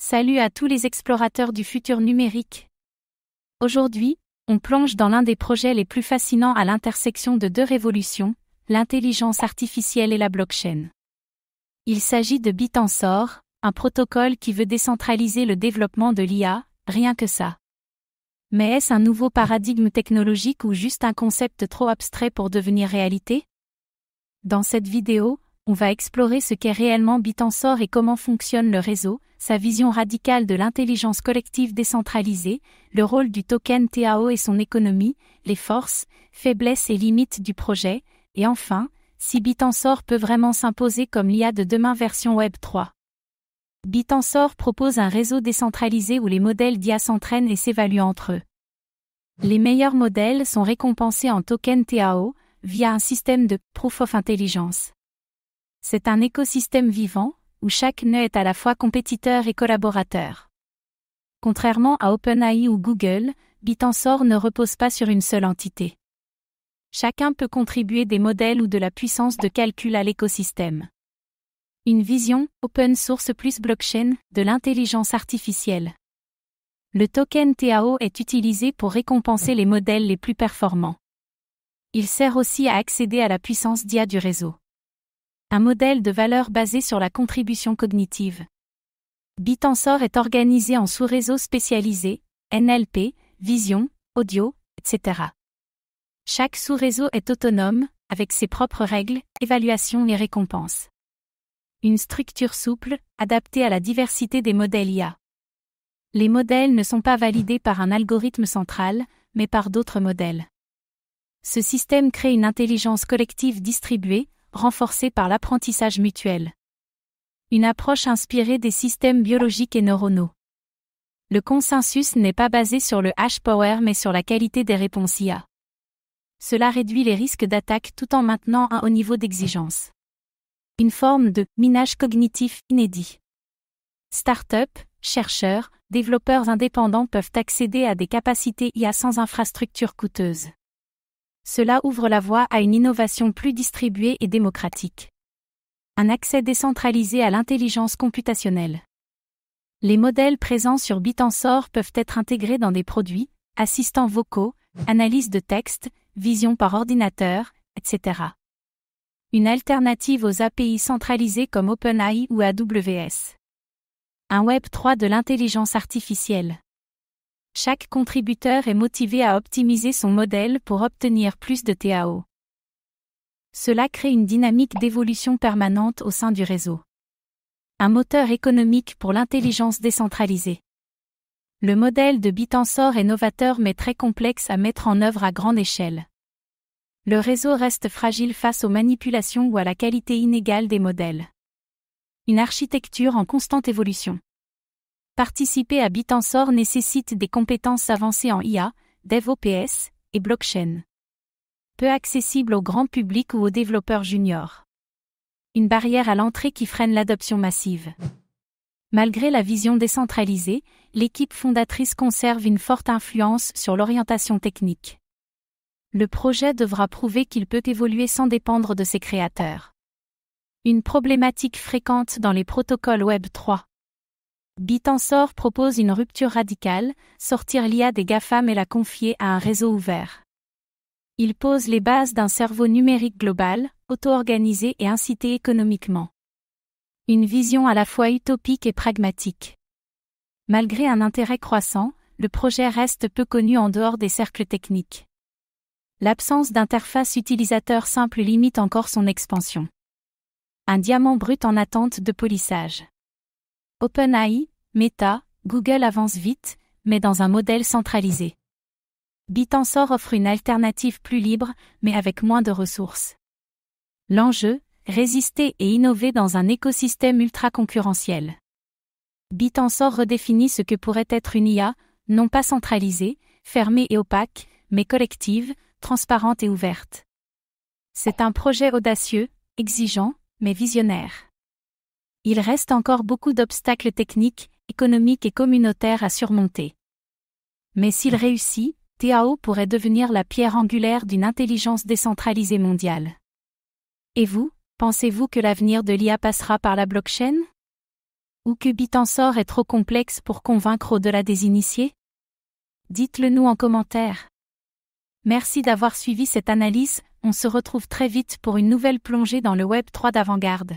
Salut à tous les explorateurs du futur numérique. Aujourd'hui, on plonge dans l'un des projets les plus fascinants à l'intersection de deux révolutions, l'intelligence artificielle et la blockchain. Il s'agit de Bitensor, un protocole qui veut décentraliser le développement de l'IA, rien que ça. Mais est-ce un nouveau paradigme technologique ou juste un concept trop abstrait pour devenir réalité? Dans cette vidéo, on va explorer ce qu'est réellement Bitensor et comment fonctionne le réseau, sa vision radicale de l'intelligence collective décentralisée, le rôle du token TAO et son économie, les forces, faiblesses et limites du projet, et enfin, si Bitensor peut vraiment s'imposer comme l'IA de demain version Web 3. Bitensor propose un réseau décentralisé où les modèles d'IA s'entraînent et s'évaluent entre eux. Les meilleurs modèles sont récompensés en token TAO, via un système de Proof of Intelligence. C'est un écosystème vivant, où chaque nœud est à la fois compétiteur et collaborateur. Contrairement à OpenAI ou Google, Bitensor ne repose pas sur une seule entité. Chacun peut contribuer des modèles ou de la puissance de calcul à l'écosystème. Une vision, open source plus blockchain, de l'intelligence artificielle. Le token TAO est utilisé pour récompenser les modèles les plus performants. Il sert aussi à accéder à la puissance d'IA du réseau. Un modèle de valeur basé sur la contribution cognitive. Bitensor est organisé en sous-réseaux spécialisés, NLP, vision, audio, etc. Chaque sous-réseau est autonome, avec ses propres règles, évaluations et récompenses. Une structure souple, adaptée à la diversité des modèles IA. Les modèles ne sont pas validés par un algorithme central, mais par d'autres modèles. Ce système crée une intelligence collective distribuée, renforcée par l'apprentissage mutuel. Une approche inspirée des systèmes biologiques et neuronaux. Le consensus n'est pas basé sur le hash power mais sur la qualité des réponses IA. Cela réduit les risques d'attaque tout en maintenant un haut niveau d'exigence. Une forme de minage cognitif inédit. Start-up, chercheurs, développeurs indépendants peuvent accéder à des capacités IA sans infrastructure coûteuse. Cela ouvre la voie à une innovation plus distribuée et démocratique. Un accès décentralisé à l'intelligence computationnelle. Les modèles présents sur Bitensor peuvent être intégrés dans des produits, assistants vocaux, analyse de texte, vision par ordinateur, etc. Une alternative aux API centralisées comme OpenAI ou AWS. Un Web 3 de l'intelligence artificielle. Chaque contributeur est motivé à optimiser son modèle pour obtenir plus de TAO. Cela crée une dynamique d'évolution permanente au sein du réseau. Un moteur économique pour l'intelligence décentralisée. Le modèle de Bitensor est novateur mais très complexe à mettre en œuvre à grande échelle. Le réseau reste fragile face aux manipulations ou à la qualité inégale des modèles. Une architecture en constante évolution. Participer à Bitensor nécessite des compétences avancées en IA, DevOps et blockchain. Peu accessible au grand public ou aux développeurs juniors. Une barrière à l'entrée qui freine l'adoption massive. Malgré la vision décentralisée, l'équipe fondatrice conserve une forte influence sur l'orientation technique. Le projet devra prouver qu'il peut évoluer sans dépendre de ses créateurs. Une problématique fréquente dans les protocoles Web 3. Bitensor propose une rupture radicale, sortir l'IA des GAFAM et la confier à un réseau ouvert. Il pose les bases d'un cerveau numérique global, auto-organisé et incité économiquement. Une vision à la fois utopique et pragmatique. Malgré un intérêt croissant, le projet reste peu connu en dehors des cercles techniques. L'absence d'interface utilisateur simple limite encore son expansion. Un diamant brut en attente de polissage. OpenAI, Meta, Google avance vite, mais dans un modèle centralisé. Bitensor offre une alternative plus libre, mais avec moins de ressources. L'enjeu, résister et innover dans un écosystème ultra-concurrentiel. Bitensor redéfinit ce que pourrait être une IA, non pas centralisée, fermée et opaque, mais collective, transparente et ouverte. C'est un projet audacieux, exigeant, mais visionnaire. Il reste encore beaucoup d'obstacles techniques, économiques et communautaires à surmonter. Mais s'il réussit, TAO pourrait devenir la pierre angulaire d'une intelligence décentralisée mondiale. Et vous, pensez-vous que l'avenir de l'IA passera par la blockchain ? Ou que Bitensor est trop complexe pour convaincre au-delà des initiés? Dites-le nous en commentaire. Merci d'avoir suivi cette analyse, on se retrouve très vite pour une nouvelle plongée dans le Web 3 d'avant-garde.